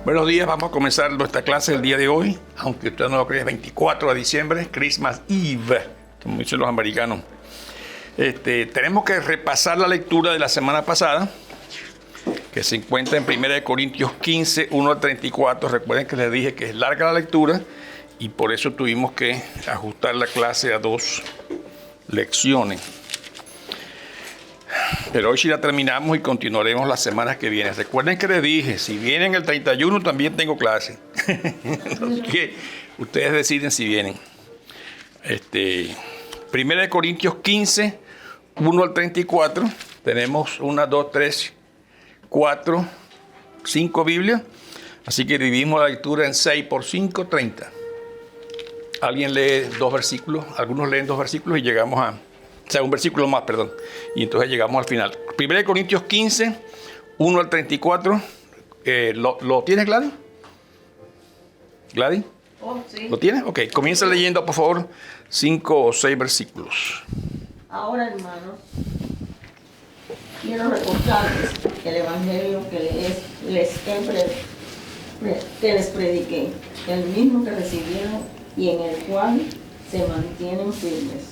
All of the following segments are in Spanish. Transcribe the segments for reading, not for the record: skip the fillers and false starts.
Buenos días, vamos a comenzar nuestra clase el día de hoy, aunque usted no lo cree, es 24 de diciembre, Christmas Eve, como dicen los americanos. Tenemos que repasar la lectura de la semana pasada, que se encuentra en 1 Corintios 15, 1 al 34. Recuerden que les dije que es larga la lectura y por eso tuvimos que ajustar la clase a 2 lecciones. Pero hoy sí la terminamos y continuaremos las semanas que vienen. Recuerden que les dije, si vienen el 31 también tengo clase. Así que ustedes deciden si vienen. 1 Corintios 15, 1 al 34. Tenemos 1, 2, 3, 4, 5 Biblias. Así que dividimos la lectura en 6 por 5, 30. Alguien lee 2 versículos, algunos leen 2 versículos y llegamos a... O sea, un versículo más, perdón. Y entonces llegamos al final. 1 Corintios 15, 1 al 34. ¿Lo tienes, Gladys? ¿Gladys? Oh, sí. ¿Lo tienes? Ok, comienza leyendo, por favor, 5 o 6 versículos. Ahora, hermanos, quiero recordarles el evangelio que les prediqué, el mismo que recibieron y en el cual se mantienen firmes.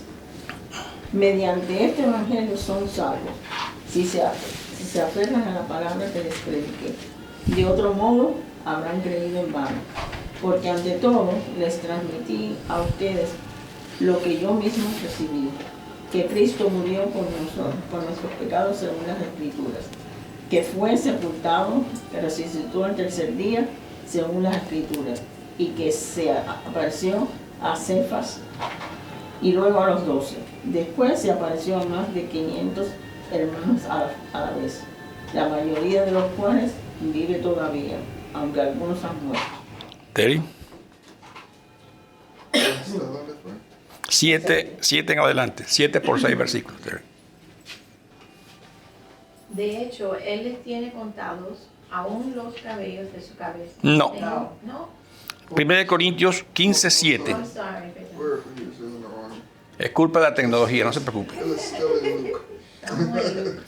Mediante este evangelio son salvos, si se aferran a la palabra que les prediqué. De otro modo, habrán creído en vano, porque ante todo les transmití a ustedes lo que yo mismo recibí, que Cristo murió por nosotros, por nuestros pecados según las Escrituras, que fue sepultado, que resucitó el tercer día según las Escrituras, y que se apareció a Cefas y luego a los 12. Después se apareció a más de 500 hermanos a la vez, la mayoría de los cuales vive todavía, aunque algunos han muerto. Terry. 7 en adelante, 7 por 6 versículos, Terry. De hecho, Él les tiene contados aún los cabellos de su cabeza. No. ¿No? 1 Corintios 15, 7. I'm sorry, perdón. Es culpa de la tecnología, no se preocupe. Estamos en Luke.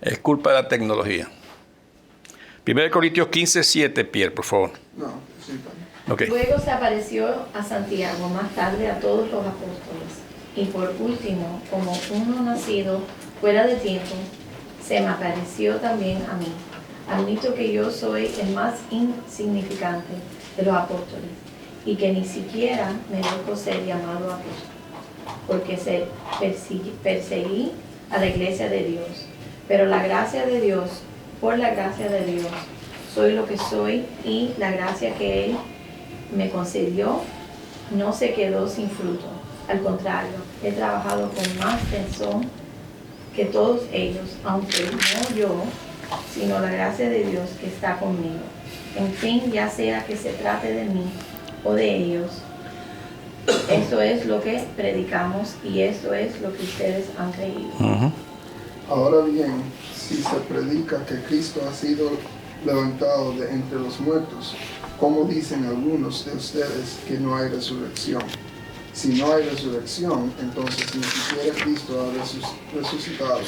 Es culpa de la tecnología. 1 Corintios 15, 7, Pierre, por favor. No, sí, Ok. Luego se apareció a Santiago, más tarde a todos los apóstoles. Y por último, como uno nacido fuera de tiempo, se me apareció también a mí. Admito que yo soy el más insignificante de los apóstoles y que ni siquiera merezco ser llamado apóstol, porque perseguí a la iglesia de Dios. Pero la gracia de Dios, por la gracia de Dios, soy lo que soy, y la gracia que Él me concedió no se quedó sin fruto. Al contrario, he trabajado con más tesón que todos ellos, aunque no yo, sino la gracia de Dios que está conmigo. En fin, ya sea que se trate de mí o de ellos, eso es lo que predicamos y eso es lo que ustedes han creído. Uh-huh. Ahora bien, si se predica que Cristo ha sido levantado de entre los muertos, ¿cómo dicen algunos de ustedes que no hay resurrección? Si no hay resurrección, entonces ni siquiera Cristo ha resucitado.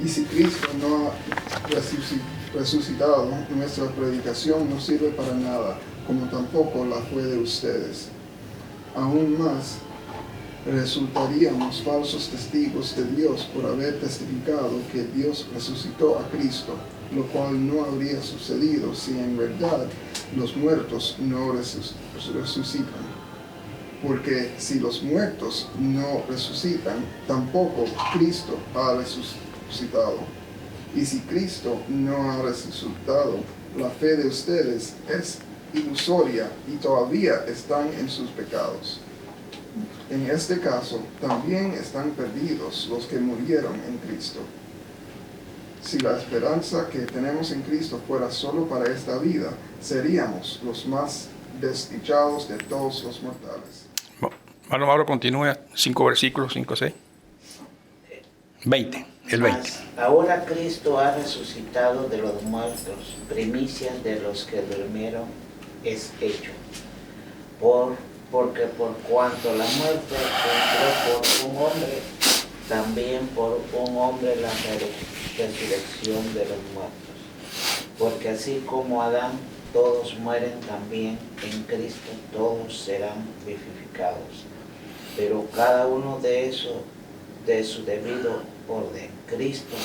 Y si Cristo no ha resucitado, nuestra predicación no sirve para nada, como tampoco la fue de ustedes. Aún más, resultaríamos falsos testigos de Dios por haber testificado que Dios resucitó a Cristo, lo cual no habría sucedido si en verdad los muertos no resucitan. Porque si los muertos no resucitan, tampoco Cristo ha resucitado. Y si Cristo no ha resucitado, la fe de ustedes es ilusoria y todavía están en sus pecados. En este caso, también están perdidos los que murieron en Cristo. Si la esperanza que tenemos en Cristo fuera solo para esta vida, seríamos los más desdichados de todos los mortales. Hermano Mauro, continúa 5 versículos, 5, 6. 20, el 20. Mas ahora Cristo ha resucitado de los muertos, primicias de los que durmieron es hecho. Porque por cuanto la muerte entró por un hombre, también por un hombre la resurrección de los muertos. Porque así como Adán todos mueren, también en Cristo todos serán vivificados. Pero cada uno de esos de su debido orden. Cristo,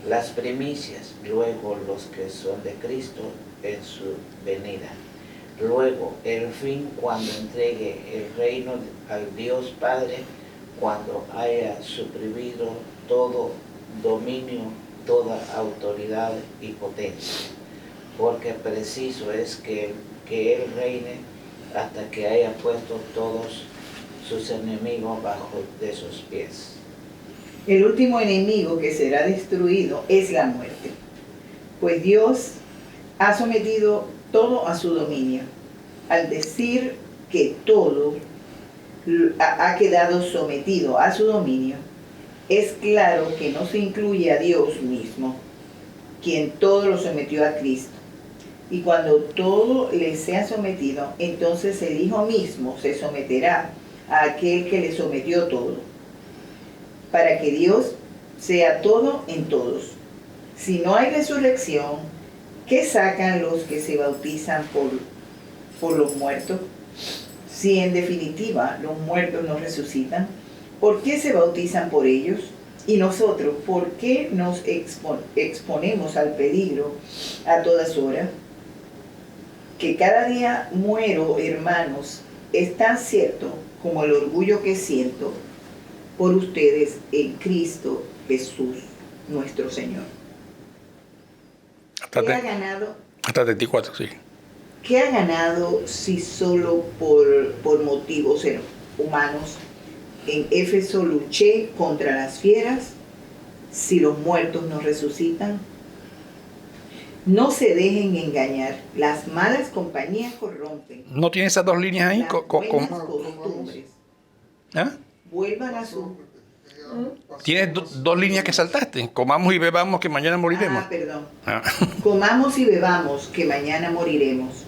las primicias, luego los que son de Cristo en su venida. Luego el fin cuando entregue el reino al Dios Padre, cuando haya suprimido todo dominio, toda autoridad y potencia. Porque preciso es que Él reine hasta que haya puesto todos sus enemigos bajo de sus pies. El último enemigo que será destruido es la muerte, pues Dios ha sometido todo a su dominio. Al decir que todo ha quedado sometido a su dominio, es claro que no se incluye a Dios mismo, quien todo lo sometió a Cristo. Y cuando todo le sea sometido, entonces el Hijo mismo se someterá a aquel que le sometió todo, para que Dios sea todo en todos. Si no hay resurrección, ¿qué sacan los que se bautizan por los muertos? Si en definitiva los muertos no resucitan, ¿por qué se bautizan por ellos? Y nosotros, ¿por qué nos exponemos al peligro a todas horas? Que cada día muero, hermanos, es tan cierto como el orgullo que siento por ustedes en Cristo Jesús, nuestro Señor. ¿Qué ha ganado? Hasta 34, sí. ¿Qué ha ganado si solo por motivos humanos en Éfeso luché contra las fieras? Si los muertos no resucitan, no se dejen engañar. Las malas compañías corrompen. ¿No tiene esas dos líneas ahí? Las buenas costumbres. ¿Ah? Vuelvan a su... Tienes dos líneas que saltaste. Comamos y bebamos que mañana moriremos. Perdón. Ah. Comamos y bebamos que mañana moriremos.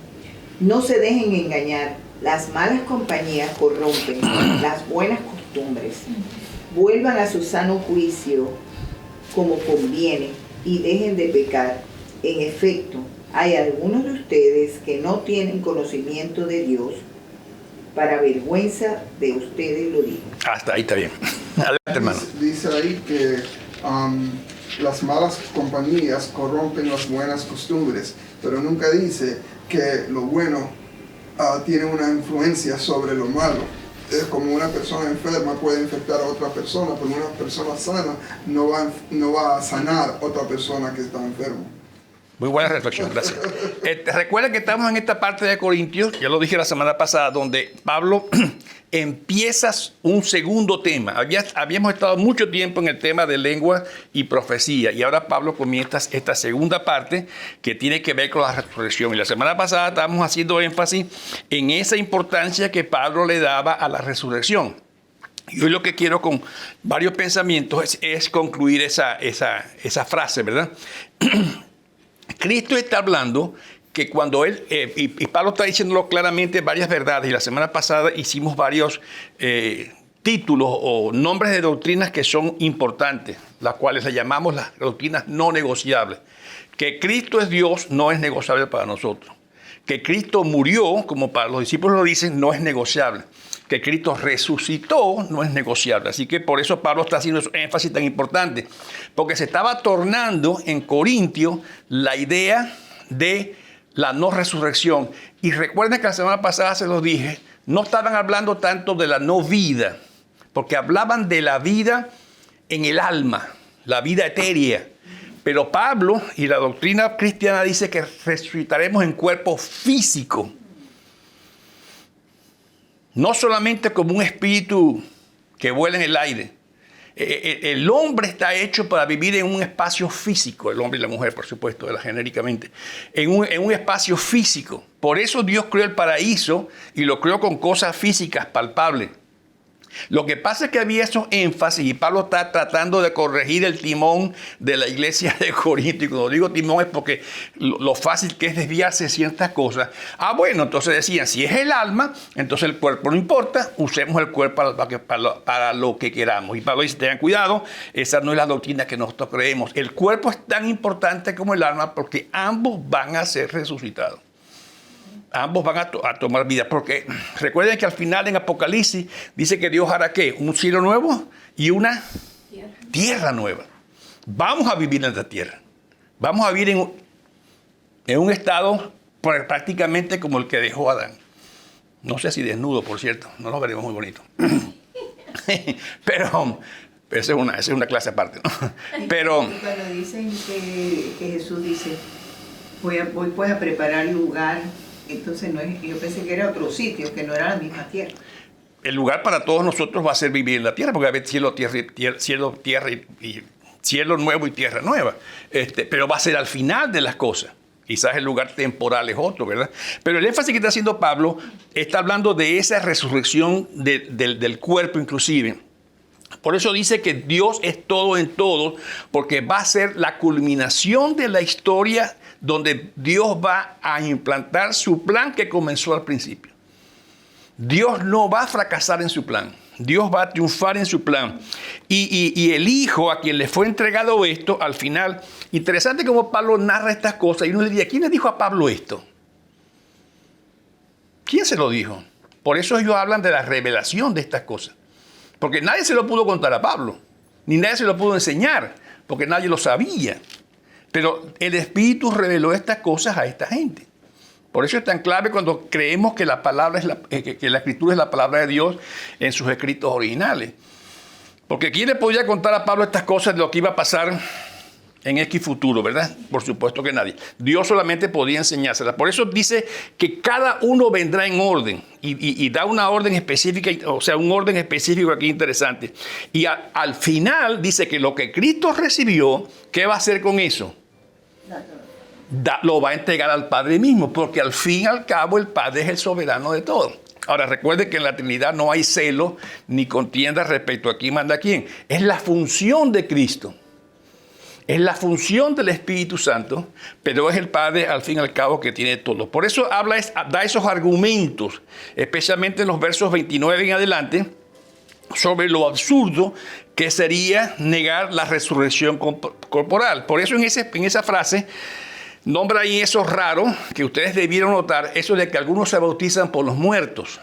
No se dejen engañar. Las malas compañías corrompen las buenas costumbres. Vuelvan a su sano juicio como conviene y dejen de pecar. En efecto, hay algunos de ustedes que no tienen conocimiento de Dios. Para vergüenza de ustedes lo digo. Hasta ahí está bien. Adelante, hermano. Dice ahí que las malas compañías corrompen las buenas costumbres, pero nunca dice que lo bueno tiene una influencia sobre lo malo. Es como una persona enferma puede infectar a otra persona, pero una persona sana no va a sanar a otra persona que está enferma. Muy buena reflexión, gracias. Recuerda que estamos en esta parte de Corintios, ya lo dije la semana pasada, donde Pablo empieza un segundo tema. Habíamos estado mucho tiempo en el tema de lengua y profecía, y ahora Pablo comienza esta segunda parte que tiene que ver con la resurrección. Y la semana pasada estábamos haciendo énfasis en esa importancia que Pablo le daba a la resurrección. Y hoy lo que quiero con varios pensamientos es concluir esa frase, ¿verdad? Cristo está hablando que cuando él, y Pablo está diciéndolo claramente varias verdades, y la semana pasada hicimos varios títulos o nombres de doctrinas que son importantes, las cuales le llamamos las doctrinas no negociables. Que Cristo es Dios no es negociable para nosotros. Que Cristo murió, como para los discípulos lo dicen, no es negociable. Que Cristo resucitó no es negociable. Así que por eso Pablo está haciendo ese énfasis tan importante. Porque se estaba tornando en Corintios la idea de la no resurrección. Y recuerden que la semana pasada se los dije, no estaban hablando tanto de la no vida, porque hablaban de la vida en el alma, la vida etérea. Pero Pablo y la doctrina cristiana dice que resucitaremos en cuerpo físico. No solamente como un espíritu que vuela en el aire. El hombre está hecho para vivir en un espacio físico, el hombre y la mujer, por supuesto, genéricamente, en un espacio físico. Por eso Dios creó el paraíso y lo creó con cosas físicas palpables. Lo que pasa es que había esos énfasis y Pablo está tratando de corregir el timón de la iglesia de Corinto. Y cuando digo timón es porque lo fácil que es desviarse de ciertas cosas. Bueno, entonces decían, si es el alma, entonces el cuerpo no importa, usemos el cuerpo para lo que queramos. Y Pablo dice, tengan cuidado, esa no es la doctrina que nosotros creemos. El cuerpo es tan importante como el alma porque ambos van a ser resucitados. Ambos van a tomar vida, porque recuerden que al final en Apocalipsis dice que Dios hará ¿qué? Un cielo nuevo y una tierra nueva. Vamos a vivir en esta tierra. Vamos a vivir en un estado prácticamente como el que dejó Adán. No sé si desnudo, por cierto, no lo veremos muy bonito. Pero esa es una clase aparte, ¿no? Pero cuando dicen que Jesús dice, voy pues a preparar lugar. Entonces yo pensé que era otro sitio, que no era la misma tierra. El lugar para todos nosotros va a ser vivir en la tierra, porque va a haber cielo nuevo y tierra nueva. Pero va a ser al final de las cosas. Quizás el lugar temporal es otro, ¿verdad? Pero el énfasis que está haciendo Pablo está hablando de esa resurrección del cuerpo inclusive. Por eso dice que Dios es todo en todo, porque va a ser la culminación de la historia donde Dios va a implantar su plan que comenzó al principio. Dios no va a fracasar en su plan. Dios va a triunfar en su plan. Y el Hijo a quien le fue entregado esto, al final, interesante cómo Pablo narra estas cosas. Y uno diría, ¿quién le dijo a Pablo esto? ¿Quién se lo dijo? Por eso ellos hablan de la revelación de estas cosas. Porque nadie se lo pudo contar a Pablo, ni nadie se lo pudo enseñar, porque nadie lo sabía. Pero el Espíritu reveló estas cosas a esta gente. Por eso es tan clave cuando creemos que la Escritura es la palabra de Dios en sus escritos originales. Porque ¿quién le podía contar a Pablo estas cosas de lo que iba a pasar en X futuro, verdad? Por supuesto que nadie. Dios solamente podía enseñárselas. Por eso dice que cada uno vendrá en orden y da una orden específica, o sea, un orden específico aquí interesante. Y al final dice que lo que Cristo recibió, ¿qué va a hacer con eso? Lo va a entregar al Padre mismo, porque al fin y al cabo el Padre es el soberano de todo. Ahora, recuerden que en la Trinidad no hay celo ni contienda respecto a quién manda a quién. Es la función de Cristo. Es la función del Espíritu Santo, pero es el Padre, al fin y al cabo, que tiene todo. Por eso da esos argumentos, especialmente en los versos 29 en adelante, sobre lo absurdo que sería negar la resurrección corporal. Por eso en esa frase nombra ahí eso raro que ustedes debieron notar, eso de que algunos se bautizan por los muertos.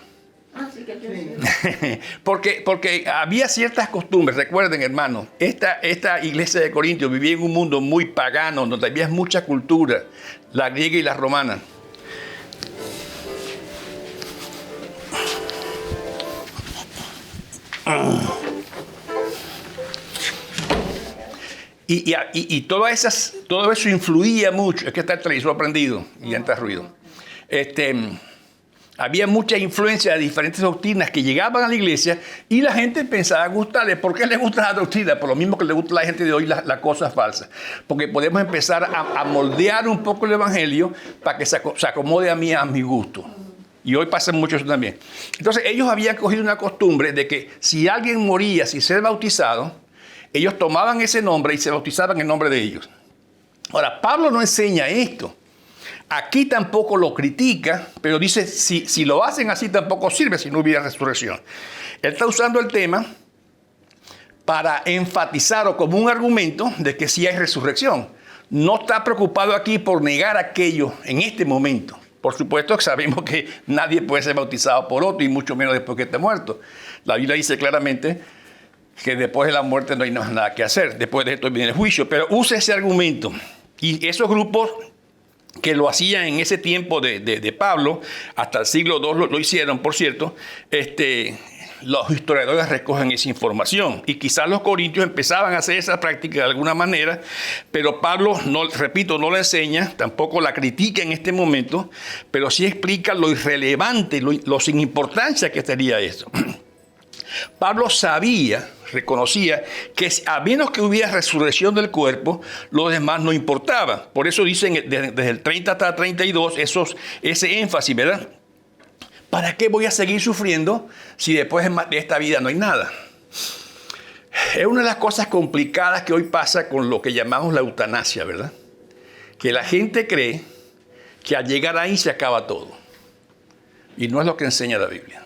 Sí, que porque había ciertas costumbres. Recuerden, hermanos, esta iglesia de Corintios vivía en un mundo muy pagano, donde había mucha cultura, la griega y la romana. Y todo eso influía mucho. Es que está el televisor prendido y entra ruido. Había mucha influencia de diferentes doctrinas que llegaban a la iglesia y la gente pensaba gustarle. ¿Por qué le gusta la doctrina? Por lo mismo que le gusta a la gente de hoy las cosas falsas. Porque podemos empezar a moldear un poco el evangelio para que se acomode a mi gusto. Y hoy pasa mucho eso también. Entonces ellos habían cogido una costumbre de que si alguien moría sin ser bautizado, ellos tomaban ese nombre y se bautizaban en nombre de ellos. Ahora, Pablo no enseña esto. Aquí tampoco lo critica, pero dice, si lo hacen así tampoco sirve si no hubiera resurrección. Él está usando el tema para enfatizar o como un argumento de que sí hay resurrección. No está preocupado aquí por negar aquello en este momento. Por supuesto que sabemos que nadie puede ser bautizado por otro y mucho menos después que esté muerto. La Biblia dice claramente que después de la muerte no hay nada que hacer. Después de esto viene el juicio. Pero usa ese argumento. Y esos grupos que lo hacían en ese tiempo de Pablo, hasta el siglo II lo hicieron, por cierto, los historiadores recogen esa información. Y quizás los corintios empezaban a hacer esa práctica de alguna manera, pero Pablo, no la enseña, tampoco la critica en este momento, pero sí explica lo irrelevante, lo sin importancia que sería eso. Pablo reconocía que a menos que hubiera resurrección del cuerpo, lo demás no importaba. Por eso dicen desde el 30 hasta el 32 ese énfasis, ¿verdad? ¿Para qué voy a seguir sufriendo si después de esta vida no hay nada? Es una de las cosas complicadas que hoy pasa con lo que llamamos la eutanasia, ¿verdad? Que la gente cree que al llegar ahí se acaba todo. Y no es lo que enseña la Biblia.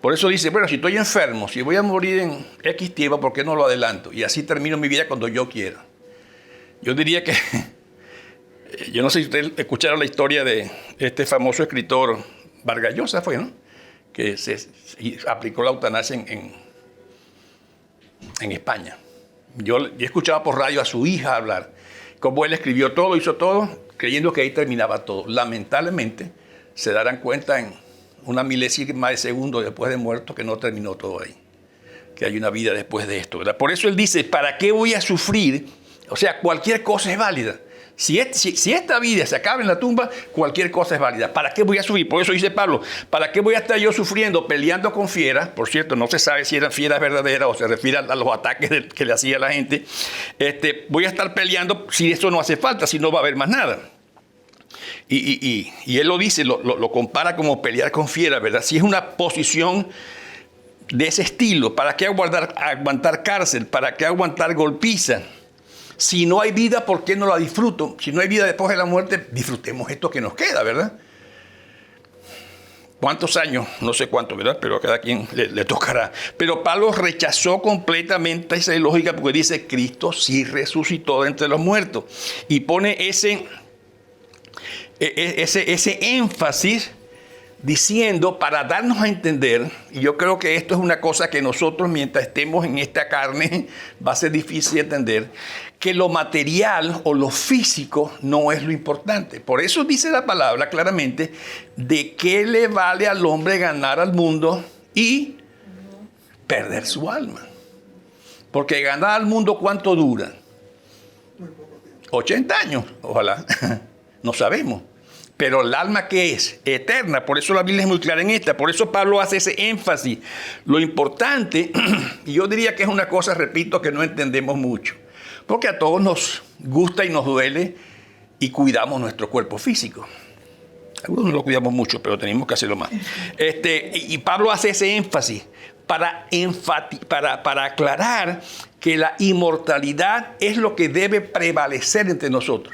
Por eso dice, bueno, si estoy enfermo, si voy a morir en X tiempo, ¿por qué no lo adelanto? Y así termino mi vida cuando yo quiera. Yo diría que, yo no sé si ustedes escucharon la historia de este famoso escritor Vargas Llosa, fue, ¿no? Que se aplicó la eutanasia en España. Yo escuchaba por radio a su hija hablar, cómo él escribió todo, hizo todo, creyendo que ahí terminaba todo. Lamentablemente, se darán cuenta en una milésima de segundo después de muerto que no terminó todo ahí, que hay una vida después de esto, ¿verdad? Por eso él dice, ¿para qué voy a sufrir? O sea, cualquier cosa es válida. Si esta vida se acaba en la tumba, cualquier cosa es válida. ¿Para qué voy a sufrir? Por eso dice Pablo, ¿para qué voy a estar yo sufriendo, peleando con fieras? Por cierto, no se sabe si eran fieras verdaderas o se refiere a los ataques que le hacía la gente. Voy a estar peleando si eso no hace falta, si no va a haber más nada. Y él lo dice, lo compara como pelear con fieras, ¿verdad? Si es una posición de ese estilo, ¿para qué aguantar cárcel? ¿Para qué aguantar golpiza? Si no hay vida, ¿por qué no la disfruto? Si no hay vida después de la muerte, disfrutemos esto que nos queda, ¿verdad? ¿Cuántos años? No sé cuántos, ¿verdad? Pero a cada quien le tocará. Pero Pablo rechazó completamente esa lógica porque dice, Cristo sí resucitó de entre los muertos. Y pone ese énfasis diciendo, para darnos a entender, y yo creo que esto es una cosa que nosotros mientras estemos en esta carne va a ser difícil de entender, que lo material o lo físico no es lo importante. Por eso dice la palabra claramente, ¿de qué le vale al hombre ganar al mundo y perder su alma? Porque ganar al mundo, ¿cuánto dura? 80 años, ojalá, no sabemos. Pero el alma, ¿qué es? Eterna. Por eso la Biblia es muy clara en esta. Por eso Pablo hace ese énfasis. Lo importante, y yo diría que es una cosa, repito, que no entendemos mucho. Porque a todos nos gusta y nos duele y cuidamos nuestro cuerpo físico. Algunos no lo cuidamos mucho, pero tenemos que hacerlo más. Y Pablo hace ese énfasis para aclarar que la inmortalidad es lo que debe prevalecer entre nosotros.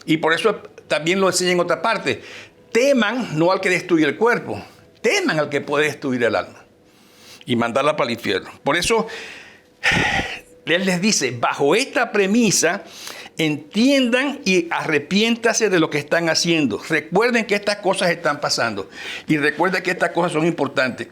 Y por eso también lo enseña en otra parte. Teman no al que destruye el cuerpo, teman al que puede destruir el alma y mandarla para el infierno. Por eso él les dice, bajo esta premisa, entiendan y arrepiéntase de lo que están haciendo. Recuerden que estas cosas están pasando y recuerden que estas cosas son importantes.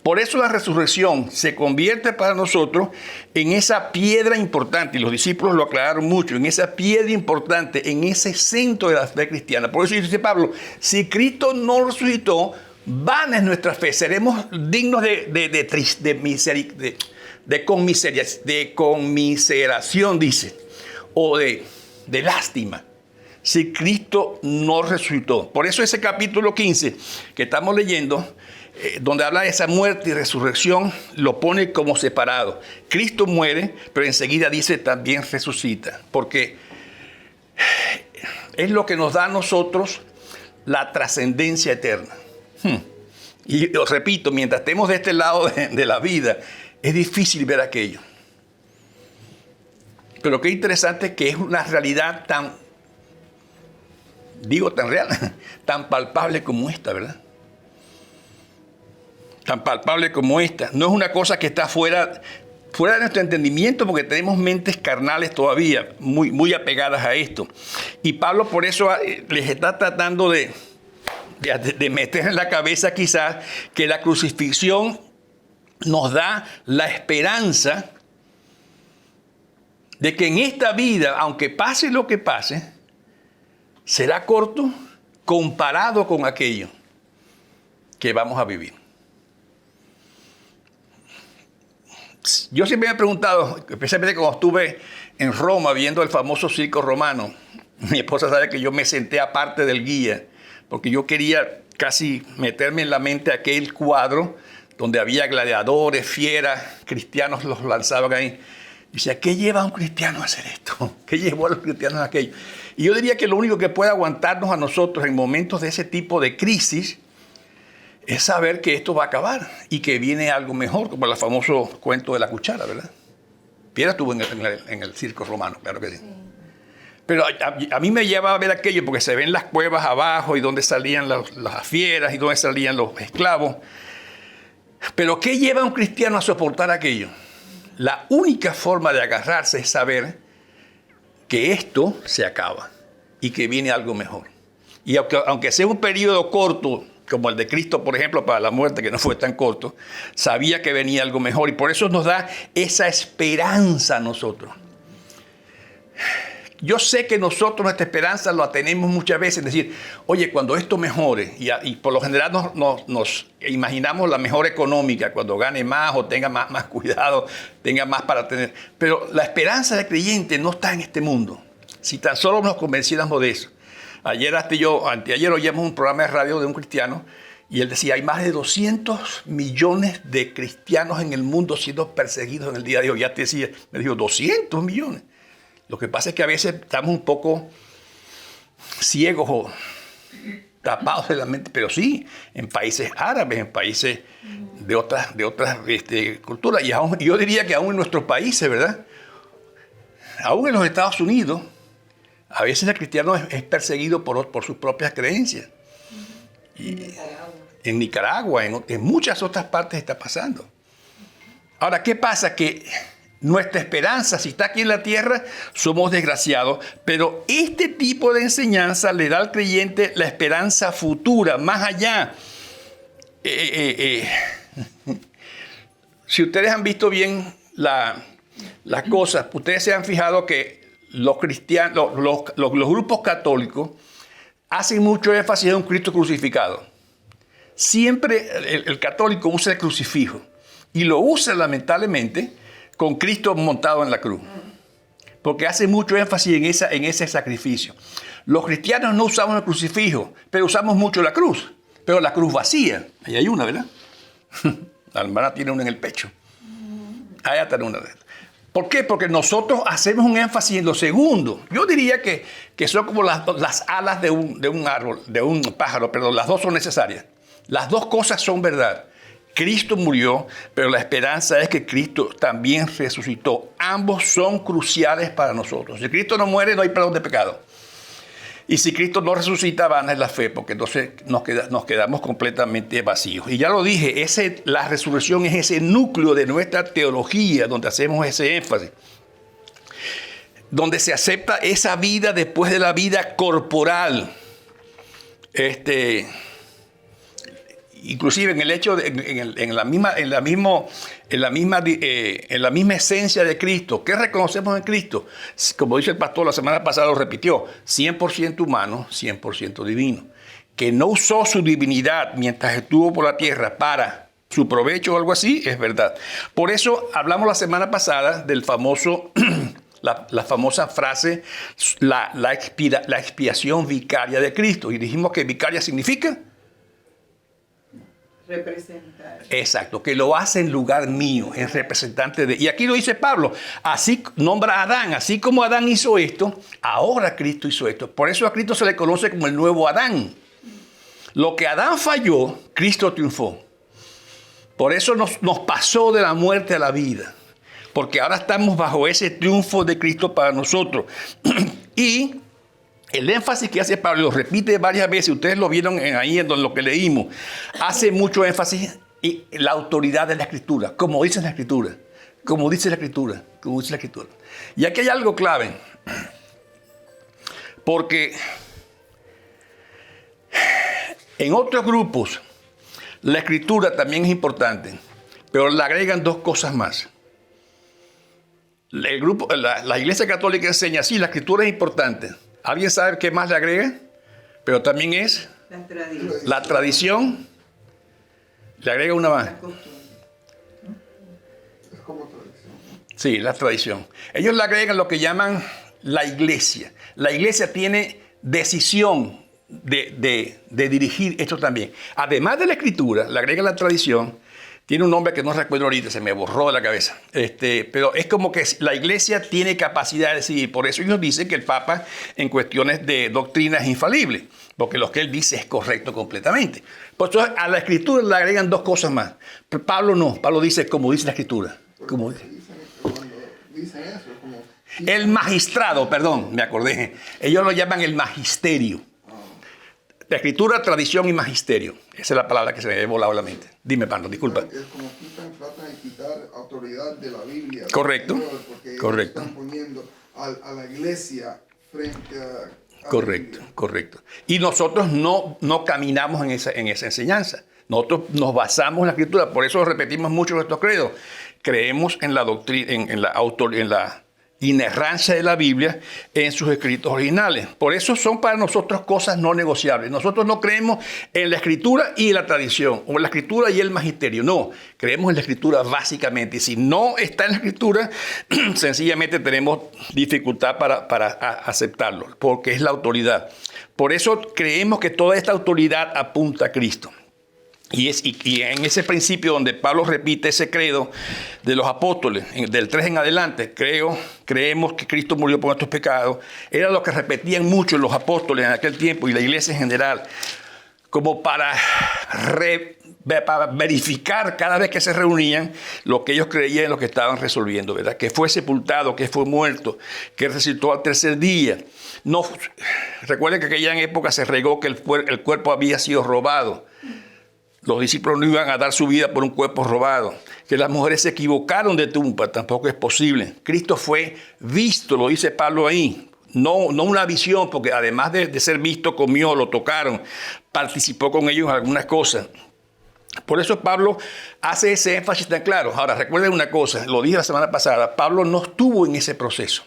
Por eso la resurrección se convierte para nosotros en esa piedra importante, y los discípulos lo aclararon mucho, en esa piedra importante, en ese centro de la fe cristiana. Por eso dice Pablo, si Cristo no resucitó, vana es nuestra fe, seremos dignos de conmiseración, dice, o de lástima, si Cristo no resucitó. Por eso ese capítulo 15 que estamos leyendo, donde habla de esa muerte y resurrección, lo pone como separado. Cristo muere, pero enseguida dice también resucita, porque es lo que nos da a nosotros la trascendencia eterna. Y os repito, mientras estemos de este lado de la vida, es difícil ver aquello. Pero qué interesante que es una realidad tan real, tan palpable como esta, ¿verdad? Tan palpable como esta. No es una cosa que está fuera de nuestro entendimiento, porque tenemos mentes carnales todavía muy, muy apegadas a esto. Y Pablo por eso les está tratando de meter en la cabeza quizás que la crucifixión nos da la esperanza de que en esta vida, aunque pase lo que pase, será corto comparado con aquello que vamos a vivir. Yo siempre me he preguntado, especialmente cuando estuve en Roma viendo el famoso circo romano, mi esposa sabe que yo me senté aparte del guía, porque yo quería casi meterme en la mente aquel cuadro donde había gladiadores, fieras, cristianos los lanzaban ahí. Dice, ¿qué lleva a un cristiano a hacer esto? ¿Qué llevó a los cristianos a aquello? Y yo diría que lo único que puede aguantarnos a nosotros en momentos de ese tipo de crisis es saber que esto va a acabar y que viene algo mejor, como el famoso cuento de la cuchara, ¿verdad? Piedra estuvo en el circo romano, claro que sí. Pero a mí me lleva a ver aquello porque se ven las cuevas abajo y donde salían las fieras y donde salían los esclavos. Pero ¿qué lleva a un cristiano a soportar aquello? La única forma de agarrarse es saber que esto se acaba y que viene algo mejor. Y aunque sea un periodo corto, como el de Cristo, por ejemplo, para la muerte, que no fue tan corto, sabía que venía algo mejor. Y por eso nos da esa esperanza a nosotros. Yo sé que nosotros nuestra esperanza la tenemos muchas veces en decir, oye, cuando esto mejore, y por lo general nos imaginamos la mejor económica, cuando gane más o tenga más cuidado, tenga más para tener. Pero la esperanza del creyente no está en este mundo. Si tan solo nos convenciéramos de eso. Anteayer oímos un programa de radio de un cristiano y él decía, hay más de 200 millones de cristianos en el mundo siendo perseguidos en el día de hoy. Ya te decía, me dijo, 200 millones. Lo que pasa es que a veces estamos un poco ciegos o tapados de la mente, pero sí, en países árabes, en países de otras culturas. Y yo diría que aún en nuestros países, ¿verdad? Aún en los Estados Unidos, a veces el cristiano es perseguido por sus propias creencias. Y en Nicaragua, en muchas otras partes está pasando. Ahora, ¿qué pasa? Que nuestra esperanza, si está aquí en la tierra, somos desgraciados, pero este tipo de enseñanza le da al creyente la esperanza futura, más allá. Si ustedes han visto bien las cosas, ustedes se han fijado que los cristianos, los grupos católicos hacen mucho énfasis en un Cristo crucificado. Siempre el católico usa el crucifijo y lo usa lamentablemente con Cristo montado en la cruz, porque hace mucho énfasis en ese sacrificio. Los cristianos no usamos el crucifijo, pero usamos mucho la cruz, pero la cruz vacía. Ahí hay una, ¿verdad? La hermana tiene una en el pecho. Allá está una. ¿Por qué? Porque nosotros hacemos un énfasis en lo segundo. Yo diría que son como las alas de un árbol, de un pájaro, perdón, las dos son necesarias. Las dos cosas son verdad. Cristo murió, pero la esperanza es que Cristo también resucitó. Ambos son cruciales para nosotros. Si Cristo no muere, no hay perdón de pecado. Y si Cristo no resucita, vana es la fe, porque entonces nos quedamos completamente vacíos. Y ya lo dije, la resurrección es ese núcleo de nuestra teología, donde hacemos ese énfasis. Donde se acepta esa vida después de la vida corporal. Inclusive en el hecho en la misma esencia de Cristo. ¿Qué reconocemos en Cristo? Como dice el pastor la semana pasada, lo repitió, 100% humano, 100% divino. Que no usó su divinidad mientras estuvo por la tierra para su provecho o algo así, es verdad. Por eso hablamos la semana pasada del famoso, la famosa frase, la expiación vicaria de Cristo. Y dijimos que vicaria significa representar. Exacto, que lo hace en lugar mío, es representante de... Y aquí lo dice Pablo, así nombra a Adán, así como Adán hizo esto, ahora Cristo hizo esto. Por eso a Cristo se le conoce como el nuevo Adán. Lo que Adán falló, Cristo triunfó. Por eso nos pasó de la muerte a la vida. Porque ahora estamos bajo ese triunfo de Cristo para nosotros. Y el énfasis que hace Pablo, lo repite varias veces, ustedes lo vieron ahí en lo que leímos, hace mucho énfasis en la autoridad de la Escritura, como dice la Escritura, como dice la Escritura, como dice la Escritura. Y aquí hay algo clave, porque en otros grupos la Escritura también es importante, pero le agregan dos cosas más. La Iglesia Católica enseña, sí, la Escritura es importante. ¿Alguien sabe qué más le agrega? Pero también es la tradición. Le agrega una más. Es como tradición. Sí, la tradición. Ellos le agregan lo que llaman la iglesia. La iglesia tiene decisión de dirigir esto también. Además de la Escritura, le agrega la tradición, Tiene un nombre que no recuerdo ahorita, se me borró de la cabeza. Pero es como que la iglesia tiene capacidad de decidir. Por eso ellos dicen que el Papa en cuestiones de doctrina es infalible, porque lo que él dice es correcto completamente. Por eso a la escritura le agregan dos cosas más. Pero Pablo no, Pablo dice como dice la escritura. Como dice. Cuando dicen eso, como... El magistrado, perdón, me acordé. Ellos lo llaman el magisterio. La escritura, tradición y magisterio. Esa es la palabra que se me ha volado la mente. Dime, Pablo, disculpa. Es como tratan de quitar autoridad de la Biblia. Correcto, Porque correcto. están poniendo a la iglesia frente a Correcto, la Biblia. correcto. Y nosotros no caminamos en esa enseñanza. Nosotros nos basamos en la escritura. Por eso repetimos mucho nuestros credos. Creemos en la doctrina, en la inerrancia de la Biblia en sus escritos originales. Por eso son para nosotros cosas no negociables. Nosotros no creemos en la escritura y la tradición, o en la escritura y el magisterio. No, creemos en la escritura básicamente. Y si no está en la escritura, sencillamente tenemos dificultad para aceptarlo, porque es la autoridad. Por eso creemos que toda esta autoridad apunta a Cristo. Y en ese principio donde Pablo repite ese credo de los apóstoles, del 3 en adelante, creemos que Cristo murió por nuestros pecados, era lo que repetían mucho los apóstoles en aquel tiempo y la iglesia en general, como para verificar cada vez que se reunían lo que ellos creían y lo que estaban resolviendo, ¿verdad? Que fue sepultado, que fue muerto, que resucitó al tercer día. No, recuerden que aquella época se regó que el cuerpo había sido robado. Los discípulos no iban a dar su vida por un cuerpo robado. Que las mujeres se equivocaron de tumba, tampoco es posible. Cristo fue visto, lo dice Pablo ahí. No una visión, porque además de ser visto, comió, lo tocaron, participó con ellos en algunas cosas. Por eso Pablo hace ese énfasis tan claro. Ahora, recuerden una cosa, lo dije la semana pasada, Pablo no estuvo en ese proceso.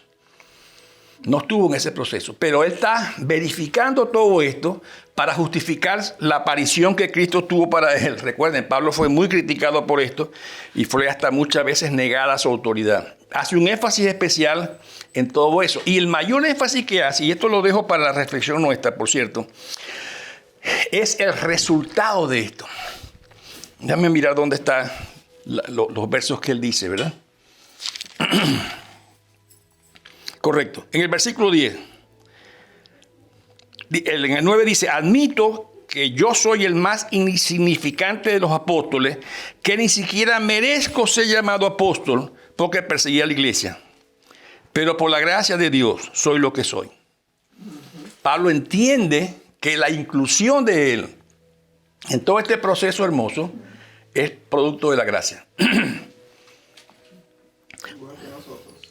No estuvo en ese proceso, pero él está verificando todo esto para justificar la aparición que Cristo tuvo para él. Recuerden, Pablo fue muy criticado por esto y fue hasta muchas veces negada su autoridad. Hace un énfasis especial en todo eso. Y el mayor énfasis que hace, y esto lo dejo para la reflexión nuestra, por cierto, es el resultado de esto. Déjame mirar dónde están los versos que él dice, ¿verdad? Correcto. En el versículo 10, en el 9 dice, admito que yo soy el más insignificante de los apóstoles, que ni siquiera merezco ser llamado apóstol porque perseguía a la iglesia. Pero por la gracia de Dios soy lo que soy. Pablo entiende que la inclusión de él en todo este proceso hermoso es producto de la gracia.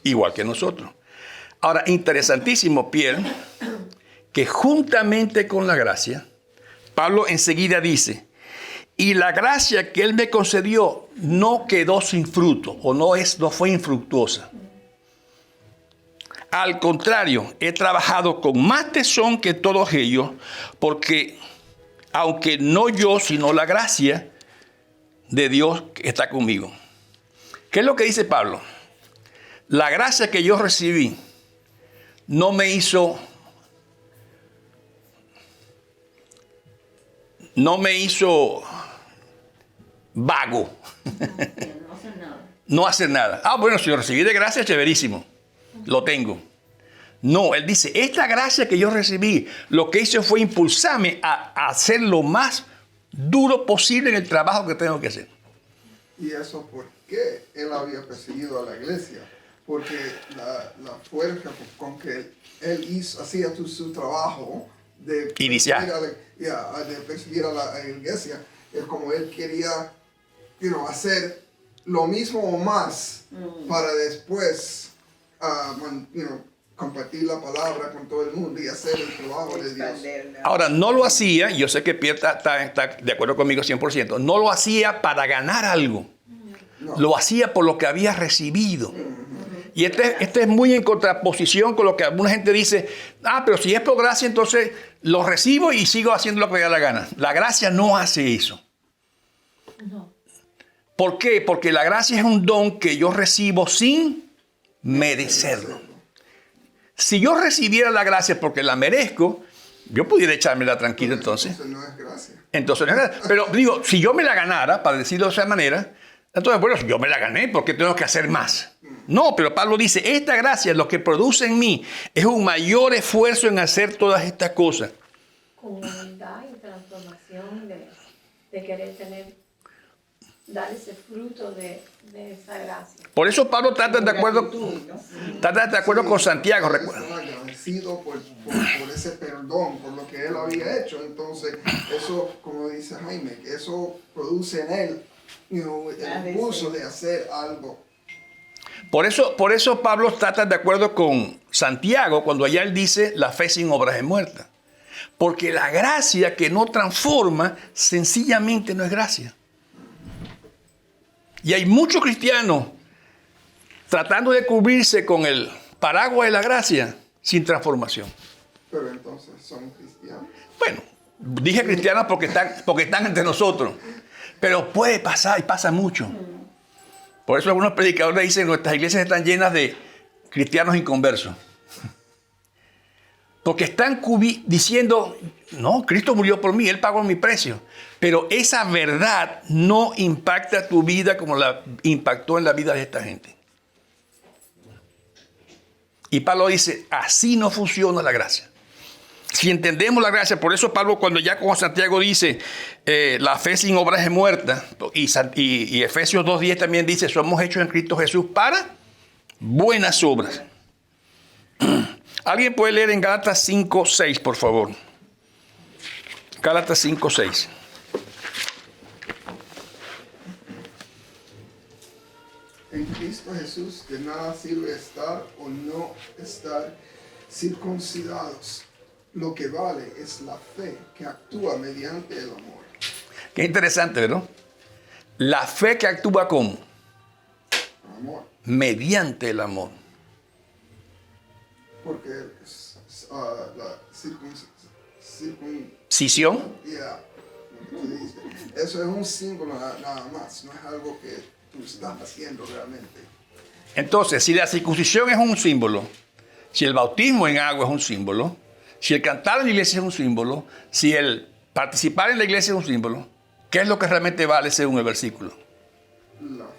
Igual que nosotros. Ahora, interesantísimo, Pierre, que juntamente con la gracia, Pablo enseguida dice, y la gracia que él me concedió no quedó sin fruto, o no fue infructuosa. Al contrario, he trabajado con más tesón que todos ellos, porque aunque no yo, sino la gracia de Dios está conmigo. ¿Qué es lo que dice Pablo? La gracia que yo recibí no me hizo vago. No hacer nada. Ah, bueno, si lo recibí de gracia, chéverísimo. Lo tengo. No, él dice, esta gracia que yo recibí, lo que hizo fue impulsarme a hacer lo más duro posible en el trabajo que tengo que hacer. Y eso por qué él había perseguido a la iglesia. Porque la fuerza con que él hacía su trabajo de perseguir a la iglesia, es como él quería hacer lo mismo o más para después compartir la palabra con todo el mundo y hacer el trabajo de Dios. Ahora, no lo hacía, yo sé que Pierre está de acuerdo conmigo 100%, no lo hacía para ganar algo, lo hacía por lo que había recibido. Y este es muy en contraposición con lo que alguna gente dice, pero si es por gracia, entonces lo recibo y sigo haciendo lo que me da la gana. La gracia no hace eso. No. ¿Por qué? Porque la gracia es un don que yo recibo sin merecerlo. Si yo recibiera la gracia porque la merezco, yo pudiera echármela tranquilo entonces. Entonces no es gracia. Entonces no es gracia. Pero digo, si yo me la ganara, para decirlo de esa manera, Entonces, bueno, yo me la gané, ¿por qué tengo que hacer más? No, pero Pablo dice, esta gracia, lo que produce en mí, es un mayor esfuerzo en hacer todas estas cosas. Con humildad y transformación de querer dar ese fruto de esa gracia. Por eso Pablo trata de acuerdo con Santiago. Estaba agradecido por ese perdón, por lo que él había hecho. Entonces, eso, como dice Jaime, eso produce en él el impulso de hacer algo. Por eso Pablo trata de acuerdo con Santiago cuando allá él dice la fe sin obras es muerta. Porque la gracia que no transforma sencillamente no es gracia. Y hay muchos cristianos tratando de cubrirse con el paraguas de la gracia sin transformación. Pero entonces son cristianos. Bueno, dije cristianos porque están entre nosotros. Pero puede pasar y pasa mucho. Por eso algunos predicadores dicen que nuestras iglesias están llenas de cristianos inconversos. Porque están diciendo, no, Cristo murió por mí, Él pagó mi precio. Pero esa verdad no impacta tu vida como la impactó en la vida de esta gente. Y Pablo dice, así no funciona la gracia. Si entendemos la gracia, por eso Pablo cuando ya como Santiago dice, la fe sin obras es muerta, y Efesios 2:10 también dice, somos hechos en Cristo Jesús para buenas obras. ¿Alguien puede leer en Gálatas 5:6, por favor? Gálatas 5:6. En Cristo Jesús de nada sirve estar o no estar circuncidados. Lo que vale es la fe que actúa mediante el amor. Qué interesante, ¿verdad? La fe que actúa ¿cómo? Amor. Mediante el amor. Porque la ¿Cisión? eso es un símbolo nada más, no es algo que tú estás haciendo realmente. Entonces, si la circuncisión es un símbolo, si el bautismo en agua es un símbolo, si el cantar en la iglesia es un símbolo, si el participar en la iglesia es un símbolo, ¿qué es lo que realmente vale según el versículo?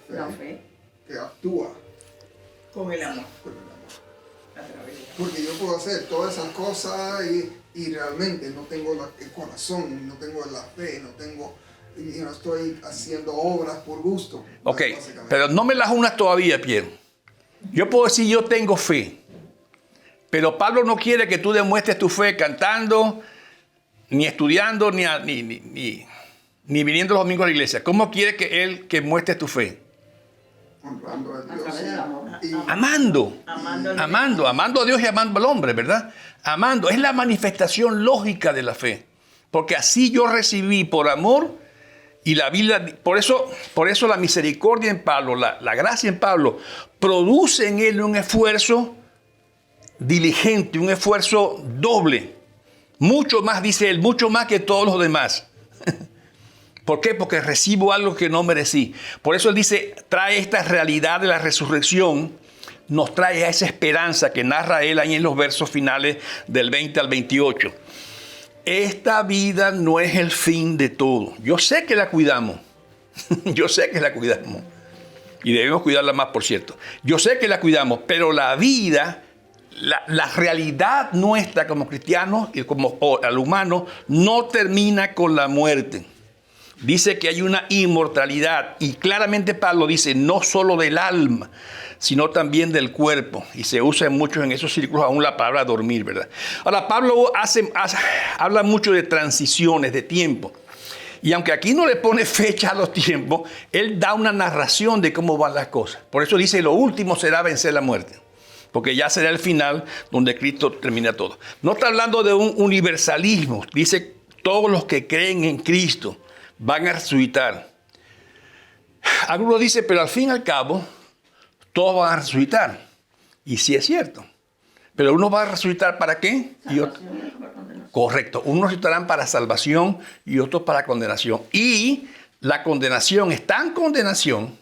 La fe que actúa Con el amor. con el amor. Porque yo puedo hacer todas esas cosas y realmente no tengo el corazón, no tengo la fe, no estoy haciendo obras por gusto. Ok, pero no me las unas todavía, Pierre. Yo puedo decir yo tengo fe, pero Pablo no quiere que tú demuestres tu fe cantando, ni estudiando, ni viniendo los domingos a la iglesia. ¿Cómo quiere que muestres tu fe? Honrando a Dios. A través del amor. Amando a Dios y amando al hombre, ¿verdad? Amando, es la manifestación lógica de la fe. Porque así yo recibí por amor y la vida, por eso la misericordia en Pablo, la gracia en Pablo, produce en él un esfuerzo diligente, un esfuerzo doble. Mucho más, dice él, mucho más que todos los demás. ¿Por qué? Porque recibo algo que no merecí. Por eso él dice, trae esta realidad de la resurrección, nos trae a esa esperanza que narra él ahí en los versos finales del 20 al 28. Esta vida no es el fin de todo. Yo sé que la cuidamos. Yo sé que la cuidamos. Y debemos cuidarla más, por cierto. Yo sé que la cuidamos, pero la vida, la realidad nuestra como cristianos y como al humano, no termina con la muerte. Dice que hay una inmortalidad y claramente Pablo dice no solo del alma, sino también del cuerpo. Y se usa mucho en esos círculos aún la palabra dormir, ¿verdad? Ahora, Pablo habla mucho de transiciones, de tiempo. Y aunque aquí no le pone fecha a los tiempos, él da una narración de cómo van las cosas. Por eso dice, lo último será vencer la muerte. Porque ya será el final donde Cristo termina todo. No está hablando de un universalismo. Dice, todos los que creen en Cristo van a resucitar. Algunos dicen, pero al fin y al cabo, todos van a resucitar. Y sí es cierto. Pero uno va a resucitar ¿para qué? Correcto. Unos resucitarán para salvación y otros para condenación. Y la condenación es tan condenación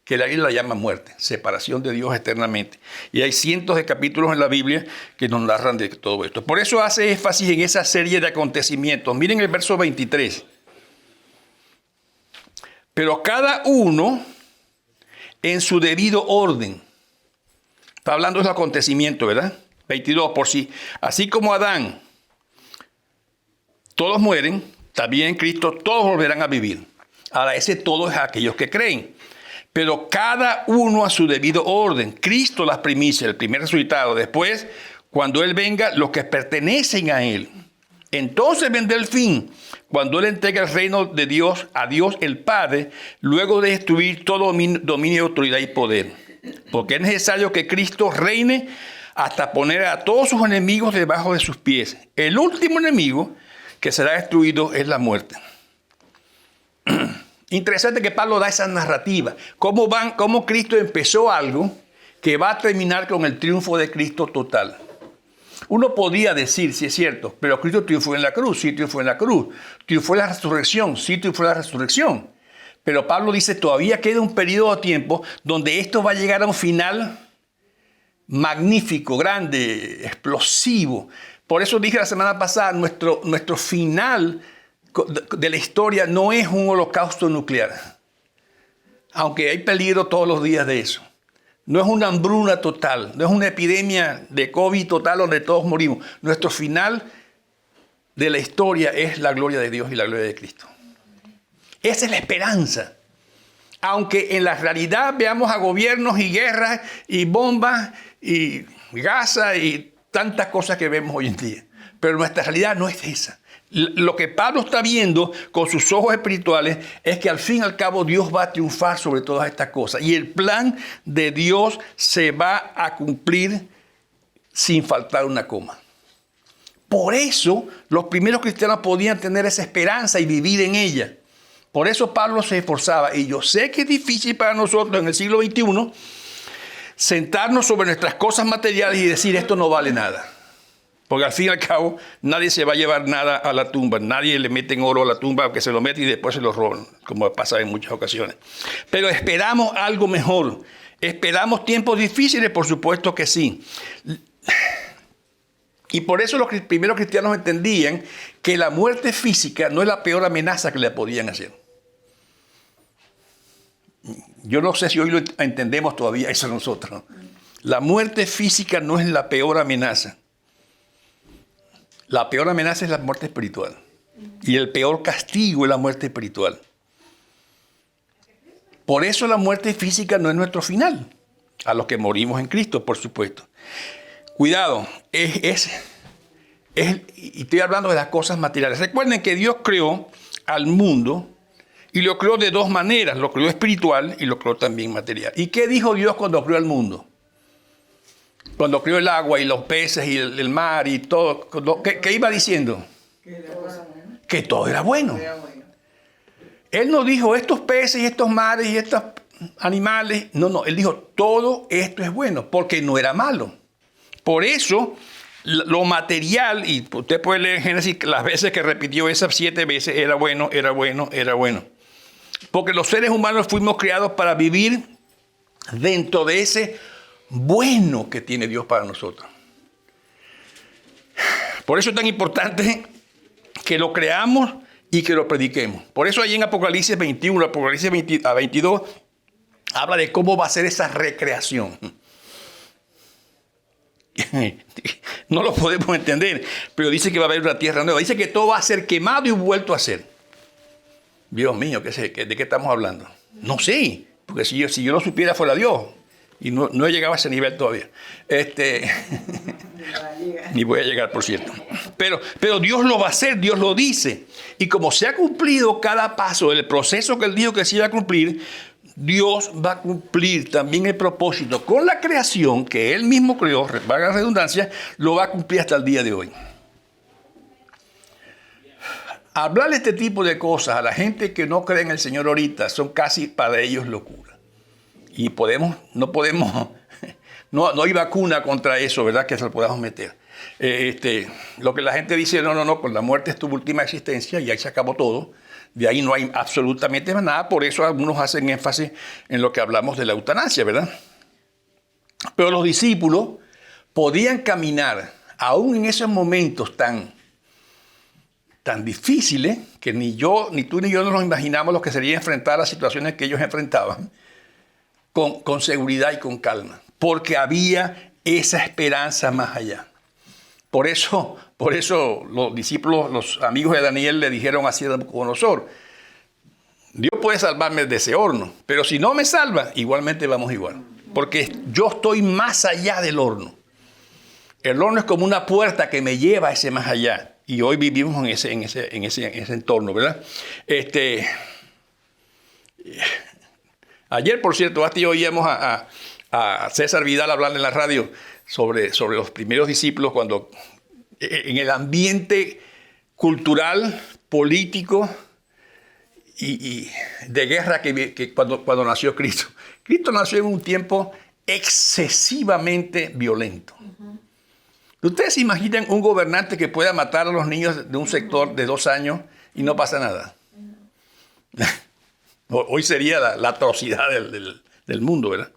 que la Biblia la llama muerte, separación de Dios eternamente. Y hay cientos de capítulos en la Biblia que nos narran de todo esto. Por eso hace énfasis en esa serie de acontecimientos. Miren el verso 23. Pero cada uno en su debido orden. Está hablando de los acontecimientos, ¿verdad? 22, por sí. Así como Adán, todos mueren, también en Cristo todos volverán a vivir. Ahora, ese todo es a aquellos que creen. Pero cada uno a su debido orden. Cristo las primicias, el primer resucitado. Después, cuando Él venga, los que pertenecen a Él. Entonces vendrá el fin, cuando Él entrega el reino de Dios a Dios el Padre, luego de destruir todo dominio, autoridad y poder. Porque es necesario que Cristo reine hasta poner a todos sus enemigos debajo de sus pies. El último enemigo que será destruido es la muerte. Interesante que Pablo da esa narrativa. Cómo Cristo empezó algo que va a terminar con el triunfo de Cristo total. Uno podría decir, si es cierto, pero Cristo triunfó en la cruz, sí triunfó en la cruz. Triunfó en la resurrección, sí triunfó en la resurrección. Pero Pablo dice, todavía queda un periodo de tiempo donde esto va a llegar a un final magnífico, grande, explosivo. Por eso dije la semana pasada, nuestro final de la historia no es un holocausto nuclear. Aunque hay peligro todos los días de eso. No es una hambruna total, no es una epidemia de COVID total donde todos morimos. Nuestro final de la historia es la gloria de Dios y la gloria de Cristo. Esa es la esperanza. Aunque en la realidad veamos a gobiernos y guerras y bombas y Gaza y tantas cosas que vemos hoy en día. Pero nuestra realidad no es esa. Lo que Pablo está viendo con sus ojos espirituales es que al fin y al cabo Dios va a triunfar sobre todas estas cosas. Y el plan de Dios se va a cumplir sin faltar una coma. Por eso los primeros cristianos podían tener esa esperanza y vivir en ella. Por eso Pablo se esforzaba. Y yo sé que es difícil para nosotros en el siglo XXI sentarnos sobre nuestras cosas materiales y decir esto no vale nada. Porque al fin y al cabo nadie se va a llevar nada a la tumba. Nadie le mete en oro a la tumba, aunque se lo mete y después se lo roban, como pasa en muchas ocasiones. Pero esperamos algo mejor. Esperamos tiempos difíciles, por supuesto que sí. Y por eso los primeros cristianos entendían que la muerte física no es la peor amenaza que le podían hacer. Yo no sé si hoy lo entendemos todavía eso nosotros. La muerte física no es la peor amenaza. La peor amenaza es la muerte espiritual. Y el peor castigo es la muerte espiritual. Por eso la muerte física no es nuestro final. A los que morimos en Cristo, por supuesto. Cuidado, y estoy hablando de las cosas materiales. Recuerden que Dios creó al mundo y lo creó de dos maneras. Lo creó espiritual y lo creó también material. ¿Y qué dijo Dios cuando creó al mundo? Cuando creó el agua y los peces y el mar y todo, ¿qué iba diciendo? Que todo era bueno. Él no dijo estos peces y estos mares y estos animales. No, él dijo todo esto es bueno porque no era malo. Por eso lo material, y usted puede leer en Génesis las veces que repitió esas 7 veces, era bueno, era bueno, era bueno. Porque los seres humanos fuimos creados para vivir dentro de ese bueno que tiene Dios para nosotros. Por eso es tan importante que lo creamos y que lo prediquemos. Por eso ahí en Apocalipsis 21, Apocalipsis 22, habla de cómo va a ser esa recreación. No lo podemos entender, pero dice que va a haber una tierra nueva. Dice que todo va a ser quemado y vuelto a ser. Dios mío, ¿de qué estamos hablando? No sé, porque si yo lo supiera fuera Dios. Y no he llegado a ese nivel todavía. Ni voy a llegar, por cierto. Pero Dios lo va a hacer, Dios lo dice. Y como se ha cumplido cada paso del proceso que Él dijo que se iba a cumplir, Dios va a cumplir también el propósito con la creación que Él mismo creó, valga la redundancia, lo va a cumplir hasta el día de hoy. Hablarle este tipo de cosas a la gente que no cree en el Señor ahorita son casi para ellos locura. Y no hay vacuna contra eso, ¿verdad? Que se lo podamos meter. Lo que la gente dice, no, con la muerte es tu última existencia y ahí se acabó todo. De ahí no hay absolutamente nada. Por eso algunos hacen énfasis en lo que hablamos de la eutanasia, ¿verdad? Pero los discípulos podían caminar, aún en esos momentos tan difíciles, que ni tú ni yo no nos imaginamos lo que sería enfrentar las situaciones que ellos enfrentaban. con seguridad y con calma, porque había esa esperanza más allá. Por eso los discípulos, los amigos de Daniel le dijeron así a Nabucodonosor: Dios puede salvarme de ese horno, pero si no me salva, igualmente vamos igual, porque yo estoy más allá del horno. El horno es como una puerta que me lleva a ese más allá, y hoy vivimos en ese entorno, ¿verdad? Ayer, por cierto, hasta yo oíamos a César Vidal hablar en la radio sobre los primeros discípulos, cuando en el ambiente cultural, político y de guerra que cuando nació Cristo. Cristo nació en un tiempo excesivamente violento. ¿Ustedes se imaginan un gobernante que pueda matar a los niños de un sector de 2 años y no pasa nada? Hoy sería la atrocidad del mundo, ¿verdad?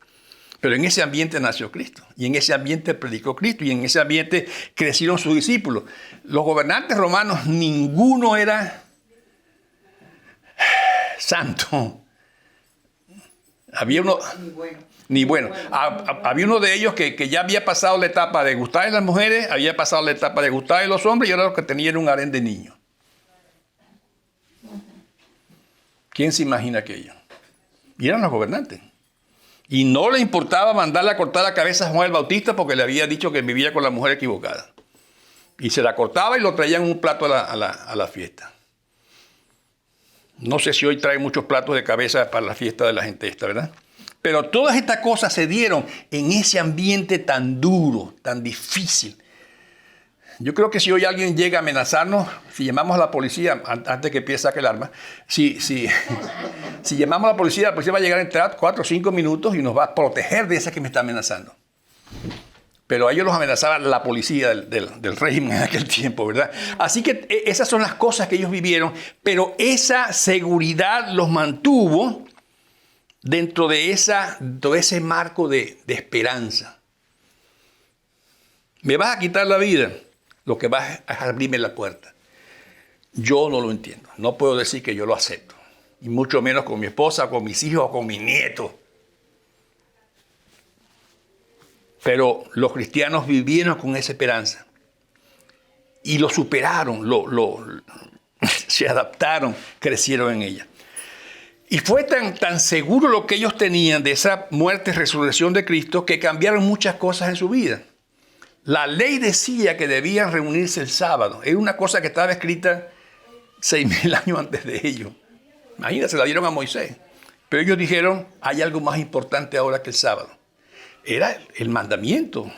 Pero en ese ambiente nació Cristo, y en ese ambiente predicó Cristo, y en ese ambiente crecieron sus discípulos. Los gobernantes romanos, ninguno era santo. Había uno... Ni bueno. Había uno de ellos que ya había pasado la etapa de gustar de las mujeres, había pasado la etapa de gustar de los hombres, y ahora lo que tenía era un harén de niños. ¿Quién se imagina aquello? Y eran los gobernantes. Y no le importaba mandarle a cortar la cabeza a Juan el Bautista porque le había dicho que vivía con la mujer equivocada. Y se la cortaba y lo traían en un plato a la fiesta. No sé si hoy trae muchos platos de cabeza para la fiesta de la gente esta, ¿verdad? Pero todas estas cosas se dieron en ese ambiente tan duro, tan difícil. Yo creo que si hoy alguien llega a amenazarnos, si llamamos a la policía, antes que empiece a sacar el arma, si llamamos a la policía va a llegar en 4 o 5 minutos y nos va a proteger de esa que me está amenazando. Pero a ellos los amenazaba la policía del régimen en aquel tiempo, ¿verdad? Así que esas son las cosas que ellos vivieron, pero esa seguridad los mantuvo dentro de ese marco de esperanza. ¿Me vas a quitar la vida? Lo que va a abrirme la puerta. Yo no lo entiendo. No puedo decir que yo lo acepto. Y mucho menos con mi esposa, con mis hijos, con mis nietos. Pero los cristianos vivieron con esa esperanza. Y lo superaron, se adaptaron, crecieron en ella. Y fue tan seguro lo que ellos tenían de esa muerte y resurrección de Cristo que cambiaron muchas cosas en su vida. La ley decía que debían reunirse el sábado. Era una cosa que estaba escrita 6,000 años antes de ellos. Imagínate, se la dieron a Moisés. Pero ellos dijeron, hay algo más importante ahora que el sábado. Era el mandamiento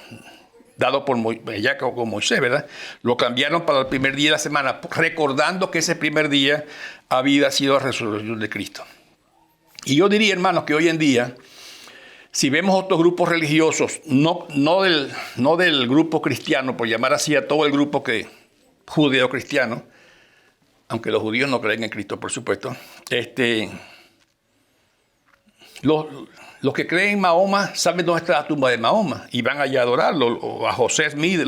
dado por Moisés, ¿verdad? Lo cambiaron para el primer día de la semana, recordando que ese primer día había sido la resurrección de Cristo. Y yo diría, hermanos, que hoy en día, si vemos otros grupos religiosos, no del grupo cristiano, por llamar así a todo el grupo judeo-cristiano, aunque los judíos no creen en Cristo, por supuesto, los que creen en Mahoma saben dónde está la tumba de Mahoma y van allá a adorarlo, o a José Smith de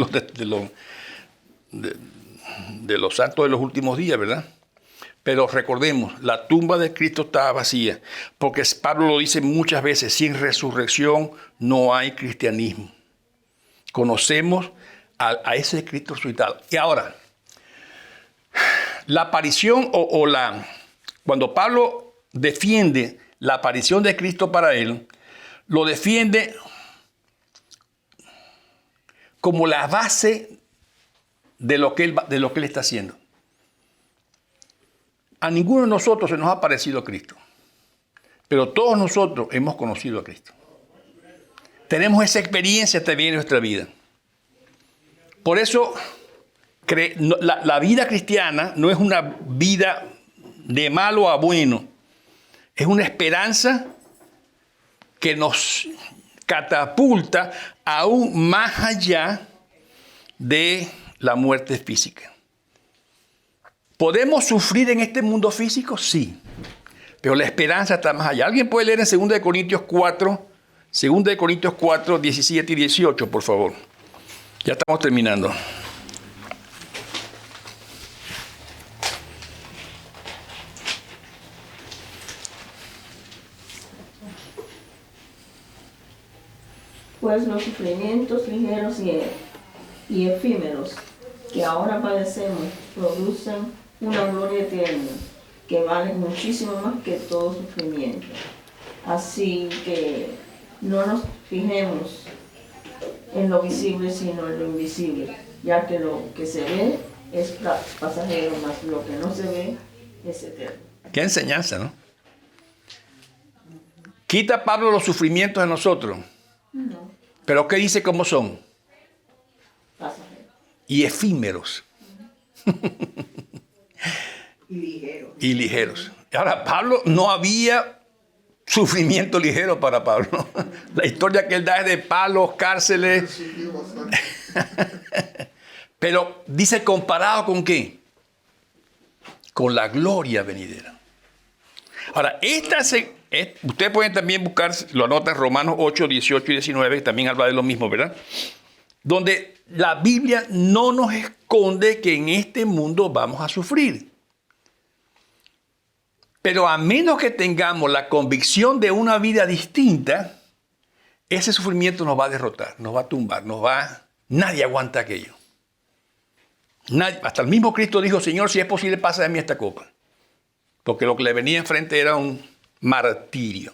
los santos de los últimos días, ¿verdad? Pero recordemos, la tumba de Cristo estaba vacía, porque Pablo lo dice muchas veces, sin resurrección no hay cristianismo. Conocemos a ese Cristo resucitado. Y ahora, la aparición cuando Pablo defiende la aparición de Cristo para él, lo defiende como la base de lo que él está haciendo. A ninguno de nosotros se nos ha parecido a Cristo, pero todos nosotros hemos conocido a Cristo. Tenemos esa experiencia también en nuestra vida. Por eso, la vida cristiana no es una vida de malo a bueno. Es una esperanza que nos catapulta aún más allá de la muerte física. ¿Podemos sufrir en este mundo físico? Sí. Pero la esperanza está más allá. ¿Alguien puede leer en 2 Corintios 4, 17 y 18, por favor? Ya estamos terminando. pues los sufrimientos ligeros y efímeros que ahora padecemos producen una gloria eterna que vale muchísimo más que todo sufrimiento. Así que no nos fijemos en lo visible sino en lo invisible, ya que lo que se ve es pasajero, más lo que no se ve es eterno. Qué enseñanza, ¿no? Quita Pablo los sufrimientos de nosotros. No, Pero ¿qué dice cómo son? pasajero. Y efímeros. Y ligero. Y ligeros. Ahora, Pablo, no había sufrimiento ligero para Pablo. La historia que él da es de palos, cárceles. Sufrió bastante. Pero dice, ¿comparado con qué? Con la gloria venidera. Ahora, ustedes pueden también buscar, lo anotan Romanos 8, 18 y 19, que también habla de lo mismo, ¿verdad? Donde la Biblia no nos esconde que en este mundo vamos a sufrir. Pero a menos que tengamos la convicción de una vida distinta, ese sufrimiento nos va a derrotar, nos va a tumbar, nadie aguanta aquello. Nadie, hasta el mismo Cristo dijo, Señor, si es posible, pasa de mí esta copa. Porque lo que le venía enfrente era un martirio.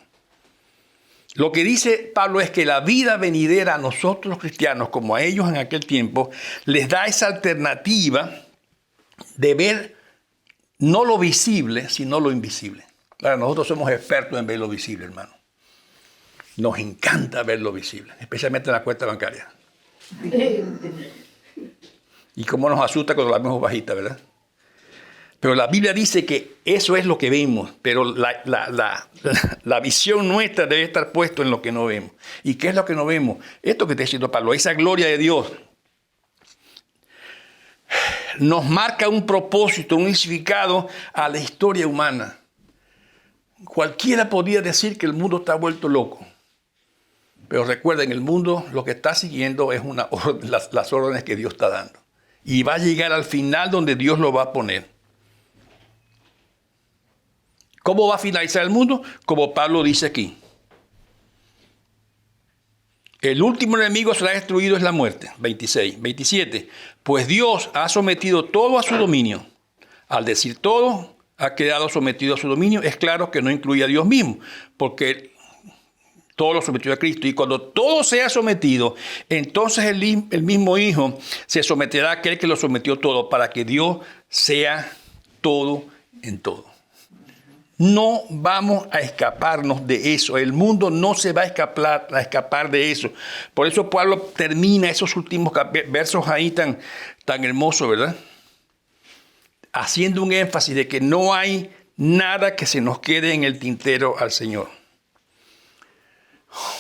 Lo que dice Pablo es que la vida venidera a nosotros los cristianos, como a ellos en aquel tiempo, les da esa alternativa de ver no lo visible, sino lo invisible. Claro, nosotros somos expertos en ver lo visible, hermano. Nos encanta ver lo visible, especialmente en la cuenta bancaria. Y cómo nos asusta cuando la vemos bajita, ¿verdad? Pero la Biblia dice que eso es lo que vemos, pero la visión nuestra debe estar puesta en lo que no vemos. ¿Y qué es lo que no vemos? Esto que está diciendo Pablo, esa gloria de Dios nos marca un propósito, un significado a la historia humana. Cualquiera podría decir que el mundo está vuelto loco. Pero recuerden, el mundo lo que está siguiendo es las órdenes que Dios está dando. Y va a llegar al final donde Dios lo va a poner. ¿Cómo va a finalizar el mundo? Como Pablo dice aquí. El último enemigo será destruido es la muerte. 26. 27. Pues Dios ha sometido todo a su dominio. Al decir todo, ha quedado sometido a su dominio. Es claro que no incluye a Dios mismo, porque todo lo sometió a Cristo. Y cuando todo sea sometido, entonces el mismo Hijo se someterá a aquel que lo sometió todo, para que Dios sea todo en todo. No vamos a escaparnos de eso. El mundo no se va a escapar de eso. Por eso Pablo termina esos últimos versos ahí tan hermosos, ¿verdad? Haciendo un énfasis de que no hay nada que se nos quede en el tintero al Señor.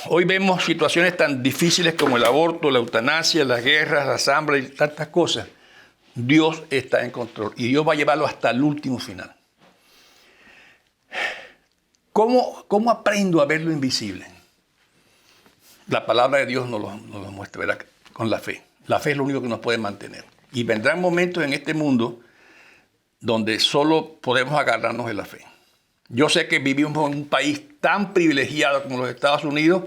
Hoy vemos situaciones tan difíciles como el aborto, la eutanasia, las guerras, las hambres y tantas cosas. Dios está en control y Dios va a llevarlo hasta el último final. ¿Cómo aprendo a ver lo invisible? La palabra de Dios nos lo muestra, ¿verdad? Con la fe. La fe es lo único que nos puede mantener. Y vendrán momentos en este mundo donde solo podemos agarrarnos de la fe. Yo sé que vivimos en un país tan privilegiado como los Estados Unidos.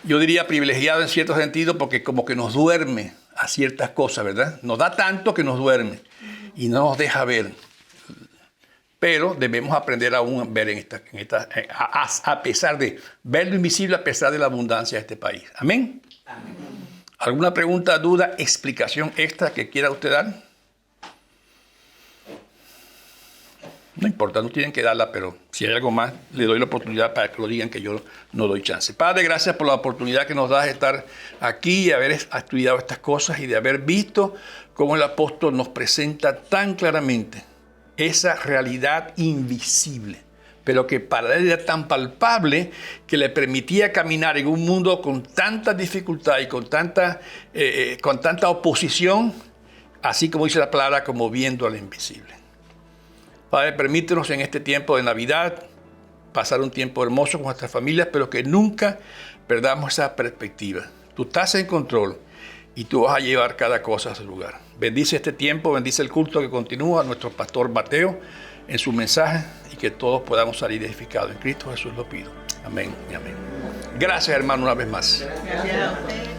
Yo diría privilegiado en cierto sentido porque como que nos duerme a ciertas cosas, ¿verdad? Nos da tanto que nos duerme y no nos deja ver. Pero debemos aprender aún a ver a pesar de ver lo invisible, a pesar de la abundancia de este país. ¿Amén? Amén. ¿Alguna pregunta, duda, explicación extra que quiera usted dar? No importa, no tienen que darla, pero si hay algo más, le doy la oportunidad para que lo digan, que yo no doy chance. Padre, gracias por la oportunidad que nos das de estar aquí y haber estudiado estas cosas y de haber visto cómo el apóstol nos presenta tan claramente esa realidad invisible, pero que para él era tan palpable que le permitía caminar en un mundo con tanta dificultad y con tanta oposición, así como dice la palabra, como viendo al invisible. Padre, permítenos en este tiempo de Navidad pasar un tiempo hermoso con nuestras familias, pero que nunca perdamos esa perspectiva. Tú estás en control y tú vas a llevar cada cosa a su lugar. Bendice este tiempo, bendice el culto que continúa a nuestro pastor Mateo en su mensaje y que todos podamos salir edificados. En Cristo Jesús lo pido. Amén y amén. Gracias, hermano, una vez más. Gracias a usted.